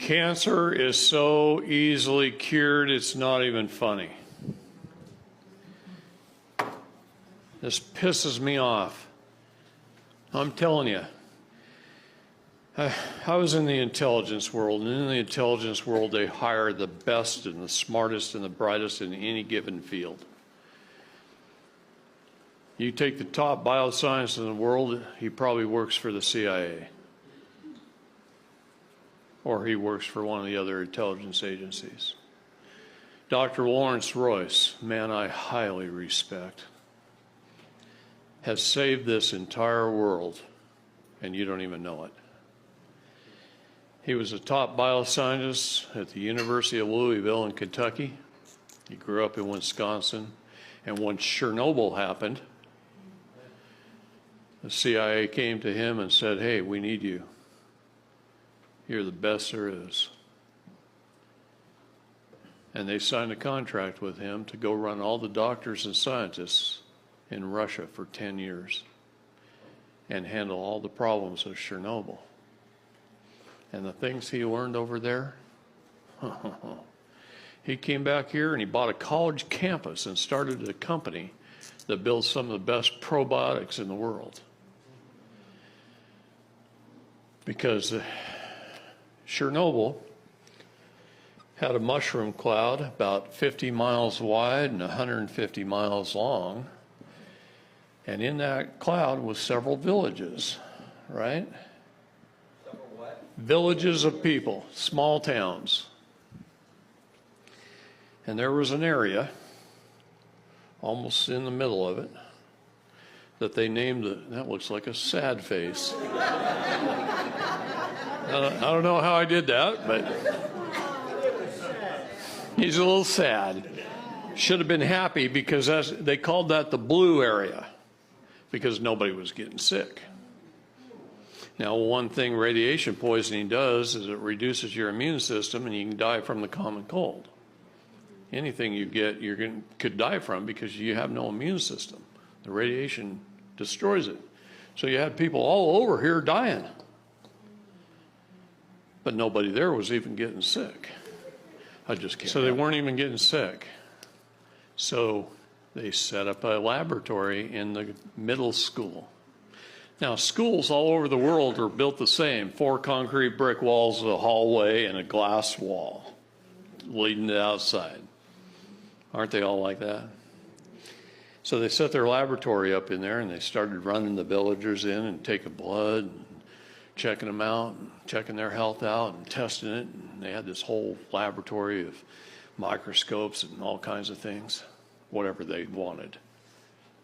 Cancer is so easily cured, it's not even funny. This pisses me off. I'm telling you. I was in the intelligence world, and in the intelligence world, they hire the best and the smartest and the brightest in any given field. You take the top bioscientist in the world, he probably works for the CIA. Or he works for one of the other intelligence agencies. Dr. Lawrence Royce, man I highly respect, has saved this entire world, and you don't even know it. He was a top bioscientist at the University of Louisville in Kentucky. He grew up in Wisconsin, and when Chernobyl happened, the CIA came to him and said, "Hey, we need you. You're the best there is." And they signed a contract with him to go run all the doctors and scientists in Russia for 10 years and handle all the problems of Chernobyl. And the things he learned over there, he came back here and he bought a college campus and started a company that builds some of the best probiotics in the world. Because Chernobyl had a mushroom cloud about 50 miles wide and 150 miles long. And in that cloud was several villages, right? Several what? Villages of people, small towns. And there was an area, almost in the middle of it, that they named, that looks like a sad face. I don't know how I did that, but he's a little sad. Should have been happy because they called that the blue area because nobody was getting sick. Now, one thing radiation poisoning does is it reduces your immune system and you can die from the common cold. Anything you get, could die from because you have no immune system. The radiation destroys it. So you had people all over here dying. But nobody there was even getting sick. I just can't. So they weren't even getting sick. So they set up a laboratory in the middle school. Now, schools all over the world are built the same. 4 concrete brick walls, a hallway, and a glass wall leading to outside. Aren't they all like that? So they set their laboratory up in there, and they started running the villagers in and taking blood, and checking them out, and checking their health out, and testing it. And they had this whole laboratory of microscopes and all kinds of things, whatever they wanted.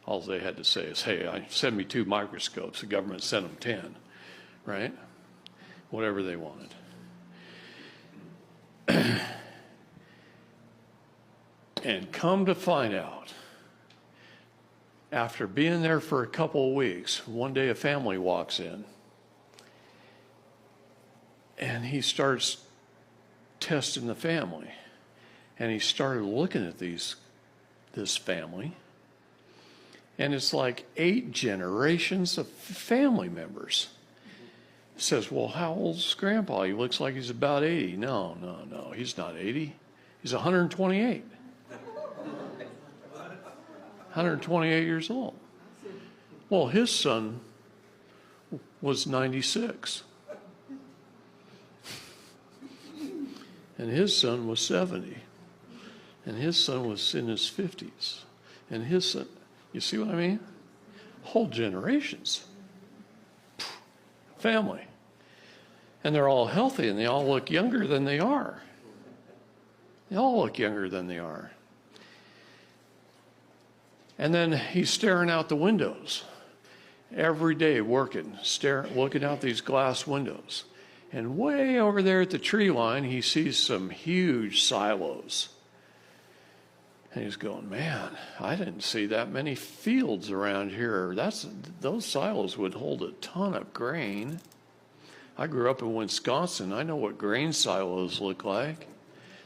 All they had to say is, "Hey, send me 2 microscopes." The government sent them 10, right? Whatever they wanted. And come to find out, after being there for a couple of weeks, one day a family walks in, and he starts testing the family. And he started looking at this family, and it's like 8 generations of family members. He says, "Well, how old's Grandpa? He looks like he's about 80. No, he's not 80. He's 128. 128 years old. Well, his son was 96. And his son was 70. And his son was in his 50s. And his son, you see what I mean? Whole generations. Family. And they're all healthy, and they all look younger than they are. They all look younger than they are. And then he's staring out the windows every day, working, looking out these glass windows. And way over there at the tree line, he sees some huge silos. And he's going, "Man, I didn't see that many fields around here. Those silos would hold a ton of grain. I grew up in Wisconsin. I know what grain silos look like.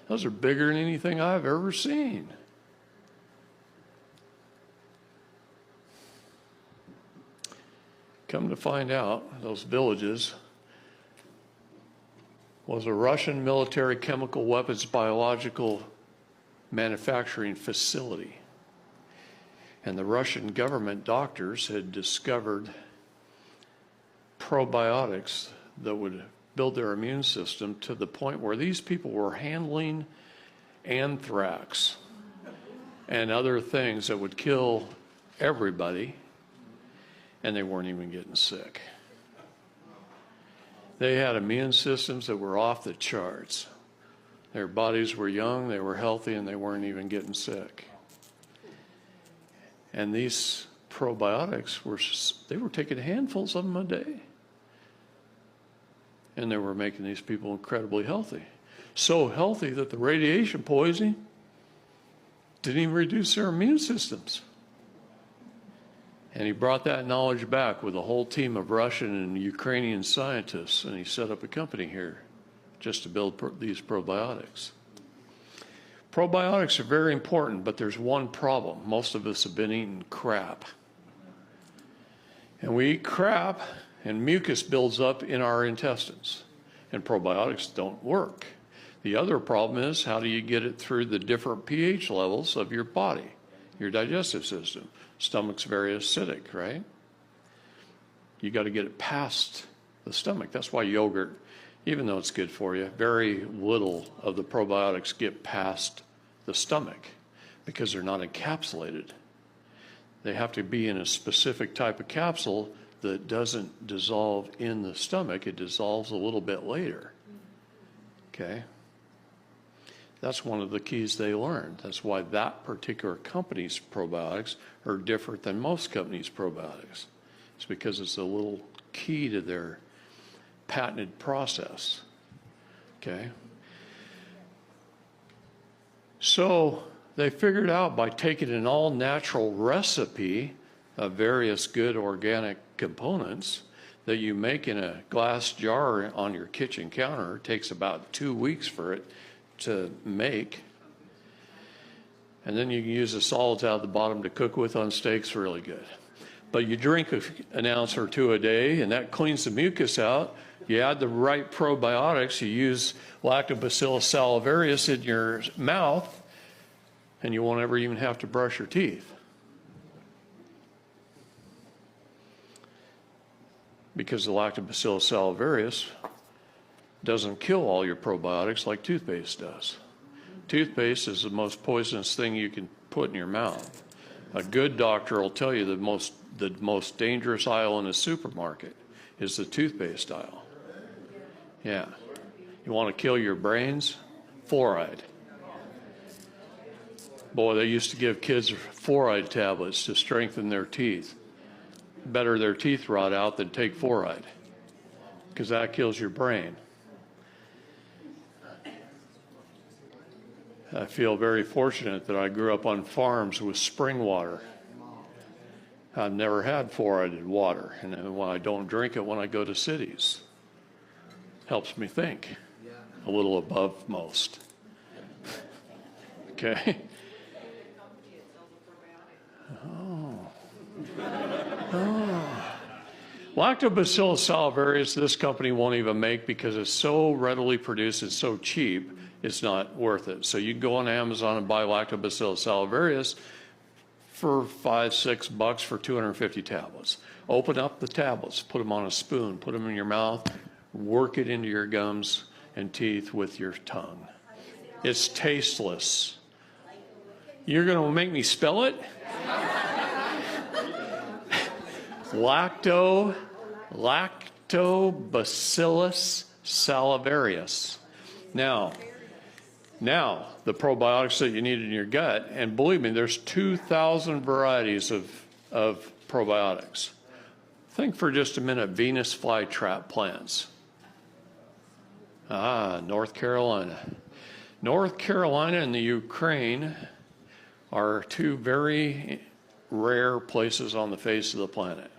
Those are bigger than anything I've ever seen." Come to find out, those villages was a Russian military chemical weapons biological manufacturing facility. And the Russian government doctors had discovered probiotics that would build their immune system to the point where these people were handling anthrax and other things that would kill everybody, and they weren't even getting sick. They had immune systems that were off the charts. Their bodies were young, they were healthy, and they weren't even getting sick. And these probiotics they were taking handfuls of them a day. And they were making these people incredibly healthy. So healthy that the radiation poisoning didn't even reduce their immune systems. And he brought that knowledge back with a whole team of Russian and Ukrainian scientists, and he set up a company here just to build these probiotics. Probiotics are very important, but there's one problem. Most of us have been eating crap. And we eat crap, and mucus builds up in our intestines, and probiotics don't work. The other problem is, how do you get it through the different pH levels of your body, your digestive system? Stomach's very acidic, right? You got to get it past the stomach. That's why yogurt, even though it's good for you, very little of the probiotics get past the stomach because they're not encapsulated. They have to be in a specific type of capsule that doesn't dissolve in the stomach. It dissolves a little bit later. Okay? That's one of the keys they learned. That's why that particular company's probiotics are different than most companies' probiotics. It's because it's a little key to their patented process. Okay? So they figured out by taking an all-natural recipe of various good organic components that you make in a glass jar on your kitchen counter. It takes about 2 weeks for it to make. And then you can use the solids out of the bottom to cook with on steaks really good. But you drink an ounce or two a day, and that cleans the mucus out. You add the right probiotics. You use lactobisillus salivarius in your mouth, and you won't ever even have to brush your teeth. Because the lactobacillus salivarius doesn't kill all your probiotics like toothpaste does. Toothpaste is the most poisonous thing you can put in your mouth. A good doctor will tell you the most dangerous aisle in a supermarket is the toothpaste aisle. Yeah. You want to kill your brains? Fluoride. Boy, they used to give kids fluoride tablets to strengthen their teeth. Better their teeth rot out than take fluoride, because that kills your brain. I feel very fortunate that I grew up on farms with spring water. I've never had fluoridated water, and when I don't drink it when I go to cities, helps me think a little above most. Okay? Lactobacillus salivarius, this company won't even make because it's so readily produced, it's so cheap, it's not worth it. So you can go on Amazon and buy lactobacillus salivarius for $5-6 for 250 tablets. Open up the tablets, put them on a spoon, put them in your mouth, work it into your gums and teeth with your tongue. It's tasteless. You're going to make me spell it? Lactobacillus salivarius. Now, the probiotics that you need in your gut, and believe me, there's 2,000 varieties of probiotics. Think for just a minute, Venus flytrap plants. North Carolina. North Carolina and the Ukraine are two very rare places on the face of the planet.